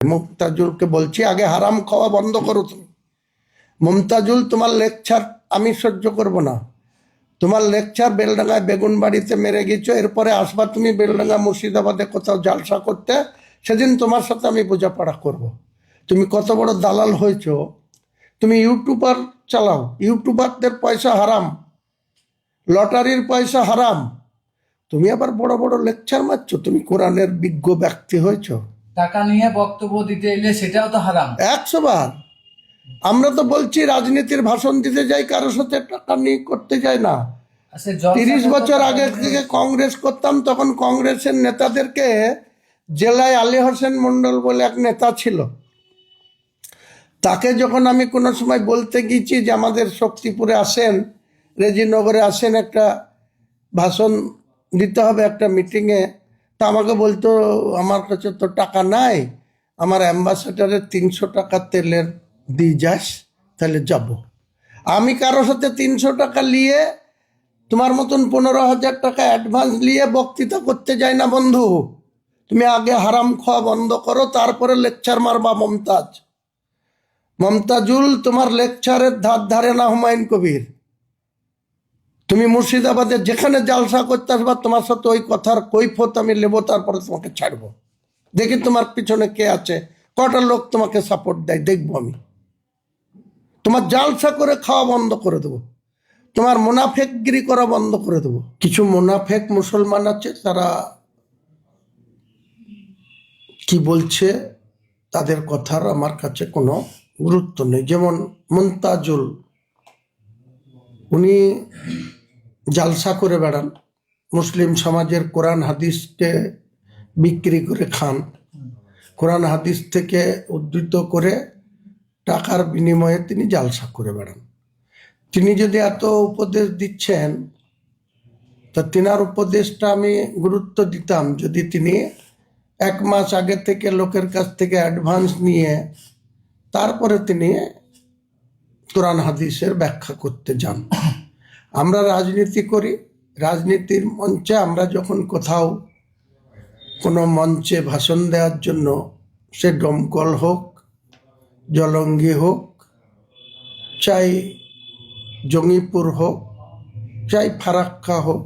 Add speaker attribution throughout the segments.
Speaker 1: মমতাজুলকে বলছি, আগে হারাম খাওয়া বন্ধ করো তুমি। মমতাজুল, তোমার লেকচার আমি সহ্য করব না। তোমার লেকচার বেলডাঙ্গায় বেগুনবাড়িতে মেরে গেছো, এরপরে আসবা তুমি বেলডাঙ্গা মুর্শিদাবাদে কোথাও জালসা করতে, সেদিন তোমার সাথে আমি বোঝাপড়া করব। তুমি কত বড় দালাল হয়েছো। তুমি ইউটিউবার চালাও, ইউটিউবারদের পয়সা হারাম, লটারির পয়সা হারাম। তুমি আবার বড় বড় লেকচার মারছো, তুমি কোরআনের বিজ্ঞ ব্যক্তি হয়েছো।
Speaker 2: টাকা নিয়ে বক্তব্য দিতে এলে সেটাও তো হারাম।
Speaker 1: 100 বার আমরা তো বলছি, রাজনীতির ভাষণ দিতে যাই, কারোর সাথে টাকা নিয়ে করতে যাই না। 30 বছর আগে থেকে কংগ্রেস করতাম, তখন কংগ্রেসের নেতাদেরকে জেলায় আলী হোসেন মন্ডল বলে এক নেতা ছিল, তাকে যখন আমি কোনো সময় বলতে গিয়েছি যে আমাদের শক্তিপুরে আসেন, রেজিনগরে আসেন, একটা ভাষণ দিতে হবে একটা মিটিংয়ে, তা আমাকে বলতো আমার কাছে তো টাকা নাই, আমার অ্যাম্বাসেডারের 300 টাকা তেলের দিয়ে যাস, তাহলে যাব। আমি কারোর সাথে 300 টাকা নিয়ে, তোমার মতন 15,000 টাকা অ্যাডভান্স নিয়ে বক্তৃতা করতে যাই না বন্ধু। তুমি আগে হারাম খাওয়া বন্ধ করো, তারপরে লেকচার মারবা। মমতাজুল, তোমার লেকচারের ধার ধারে না হুমায়ুন কবির। তুমি মুর্শিদাবাদে যেখানে জালসা করতে আসবা, তোমার সাথে ওই কথার কৈফত আমি নেবো, তারপরে তোমাকে ছাড়বো। দেখি তোমার পিছনে কে আছে, কটা লোক তোমাকে সাপোর্ট দেয়, দেখবো আমি। তোমার জালসা করে খাওয়া বন্ধ করে দেবো, তোমার মুনাফেকগিরি করা বন্ধ করে দেবো। কিছু মুনাফেক মুসলমান আছে, তারা কি বলছে তাদের কথার আমার কাছে কোনো গুরুত্ব নেই। যেমন মুনতাজুল, উনি জালসা করে বেড়ান, মুসলিম সমাজের কোরআন হাদিসকে বিক্রি করে খান, কোরআন হাদিস থেকে উদ্ধৃত করে টাকার বিনিময়ে তিনি জালসা করে বেড়ান। তিনি যদি এত উপদেশ দিচ্ছেন, তা তিনার উপদেশটা আমি গুরুত্ব দিতাম যদি তিনি 1 মাস আগে থেকে লোকের কাছ থেকে অ্যাডভান্স নিয়ে তারপরে তিনি কোরআন হাদিসের ব্যাখ্যা করতে যান। আমরা রাজনীতি করি, রাজনীতির মঞ্চে আমরা যখন কোথাও কোনো মঞ্চে ভাষণ দেওয়ার জন্য, সে দমকল হোক, জলঙ্গি হোক, চাই জঙ্গিপুর হোক, চাই ফারাক্কা হোক,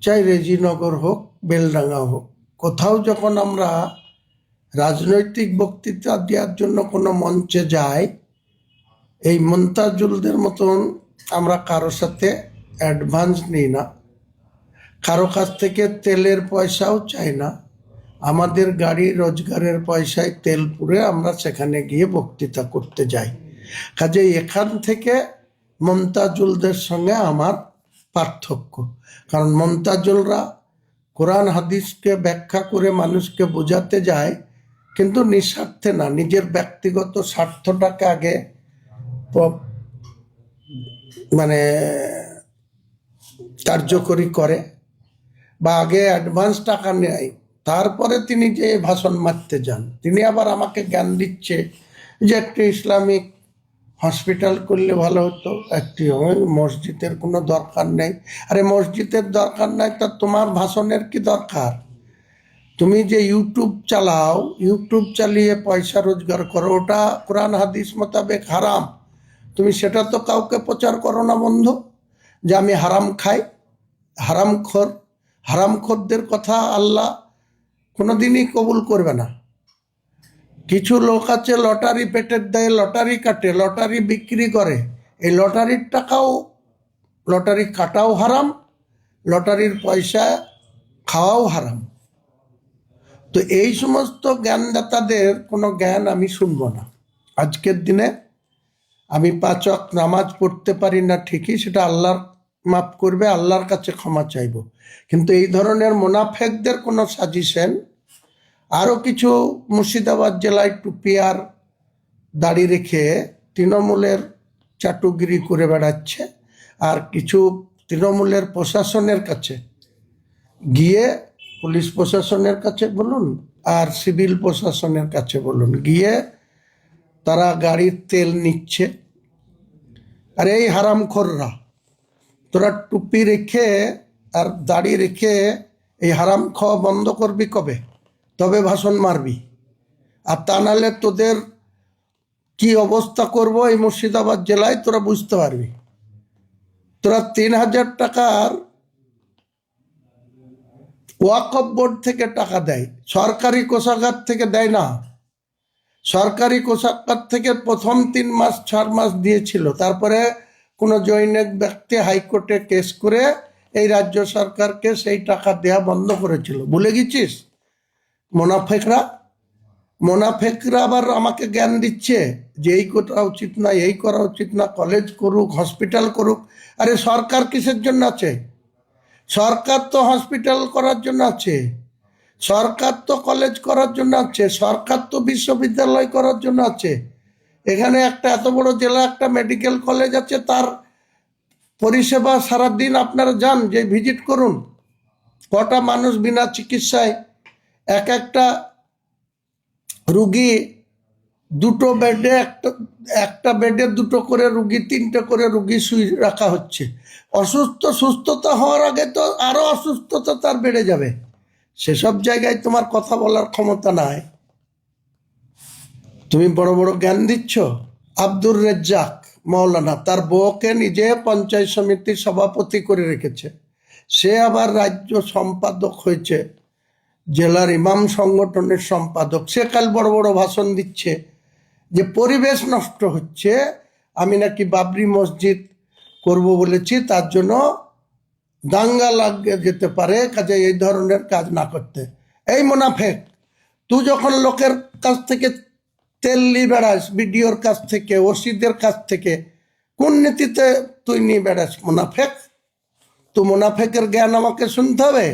Speaker 1: চাই রেজিনগর হোক, বেলডাঙ্গা হোক, কোথাও যখন আমরা রাজনৈতিক বক্তৃতা দেওয়ার জন্য কোনো মঞ্চে যাই, এই মুনতাজুলদের মতন আমরা কারোর সাথে অ্যাডভান্স নিই না, কারো কাছ থেকে তেলের পয়সাও চাই না। আমাদের গাড়ি রোজগারের পয়সায় তেল পুরে আমরা সেখানে গিয়ে বক্তৃতা করতে যাই। কাজেই এখান থেকে মুনতাজুলদের সঙ্গে আমার পার্থক্য। কারণ মুনতাজুলরা কোরআন হাদিসকে ব্যাখ্যা করে মানুষকে বোঝাতে যায়, কিন্তু নিঃস্বার্থে না, নিজের ব্যক্তিগত স্বার্থটাকে আগে মানে কার্যকরী করে, বা আগে অ্যাডভান্স টাকা নেয়, তারপরে তিনি যে ভাষণ মারতে যান। তিনি আবার আমাকে জ্ঞান দিচ্ছে যে একটি ইসলামিক হসপিটাল করলে ভালো হতো, একটি মসজিদের কোনো দরকার নেই। আরে মসজিদের দরকার নাই, তা তোমার ভাষণের কি দরকার? তুমি যে ইউটিউব চালাও, ইউটিউব চালিয়ে পয়সা রোজগার করো, ওটা কোরআন হাদিস মোতাবেক হারাম। তুমি সেটা তো কাউকে প্রচার করো না বন্ধু, যে আমি হারাম খাই, হারামখোরদের কথা আল্লাহ কোনোদিনই কবুল করবে না। কিছু লোক আছে লটারি পেটের দেয়, লটারি কাটে, লটারি বিক্রি করে, এই লটারির টাকাও, লটারি কাটাও হারাম, লটারির পয়সা খাওয়াও হারাম। তো এই সমস্ত জ্ঞানদাতাদের কোনো জ্ঞান আমি শুনবো না। আজকের দিনে আমি 5 ওয়াক্ত নামাজ পড়তে পারি না ঠিকই, সেটা আল্লাহর মাফ করবে, আল্লাহর কাছে ক্ষমা চাইব, কিন্তু এই ধরনের মুনাফেকদের কোনো সাজেশন। আরও কিছু মুর্শিদাবাদ জেলায় টুপি আর দাড়ি রেখে তৃণমূলের চাটুগিরি করে বেড়াচ্ছে, আর কিছু তৃণমূলের প্রশাসনের কাছে গিয়ে, পুলিশ প্রশাসনের কাছে বলুন আর সিভিল প্রশাসনের কাছে বলুন, গিয়ে তারা গাড়ির তেল নিচ্ছে। আর এই হারামখোররা, তোরা টুপি রেখে আর দাড়ি রেখে এই হারাম খাওয়া বন্ধ করবি কবে? তবে ভাষণ মারবি। আর তা নাহলে তোদের কি অবস্থা করব এই মুর্শিদাবাদ জেলায় তোরা বুঝতে পারবি। তোরা 3,000 টাকার ওয়াকফ বোর্ড থেকে টাকা দেয়, সরকারি কোষাগার থেকে দেয় না। সরকারি কোষাগার থেকে প্রথম 3 মাস 4 মাস দিয়েছিল, তারপরে কোনো জৈনিক ব্যক্তি হাইকোর্টে কেস করে এই রাজ্য সরকারকে সেই টাকা দেয়া বন্ধ করেছিল। ভুলে গেছিস? মোনাফেকরা আবার আমাকে জ্ঞান দিচ্ছে যে এই করা উচিত না, এই করা উচিত না, কলেজ করুক, হসপিটাল করুক। আরে সরকার কিসের জন্য আছে? সরকার তো হসপিটাল করার জন্য আছে, সরকার তো কলেজ করার জন্য আছে, সরকার তো বিশ্ববিদ্যালয় করার জন্য আছে। এখানে একটা এত বড় জেলা একটা মেডিকেল কলেজ আছে, তার পরিষেবা সারাদিন আপনারা যান, যে ভিজিট করুন, কটা মানুষ বিনা চিকিৎসায়, একটা রুগী দুটো বেডে, একটা বেডে 2টো করে রুগী, 3টে করে রুগী শুয়ে রাখা হচ্ছে। সুস্থতা হওয়ার আগে তো আরো অসুস্থতা তার বেড়ে যাবে। সেসব জায়গায় তোমার কথা বলার ক্ষমতা নাই। তুমি বড় বড় জ্ঞান দিচ্ছ। আব্দুর রেজ্জাক মৌলানা তার বউকে নিজে পঞ্চায়েত সমিতির সভাপতি করে রেখেছে, সে আবার রাজ্য সম্পাদক হয়েছে, জেলার ইমাম সংগঠনের সম্পাদক। সে কাল বড় বড় ভাষণ দিচ্ছে যে পরিবেশ নষ্ট হচ্ছে, আমি নাকি বাবরি মসজিদ করব বলেছি, তার জন্য দাঙ্গা লাগে যেতে পারে, কাজে এই ধরনের কাজ না করতে। এই মুনাফেক, তুই যখন লোকের কাছ থেকে তেল নিয়ে বেড়াস, বিডিওর কাছ থেকে, ওসিদের কাছ থেকে, কোন নীতিতে তুই নিয়ে বেড়াস মুনাফেক? তো মুনাফেকের জ্ঞান আমাকে শুনতে হবে।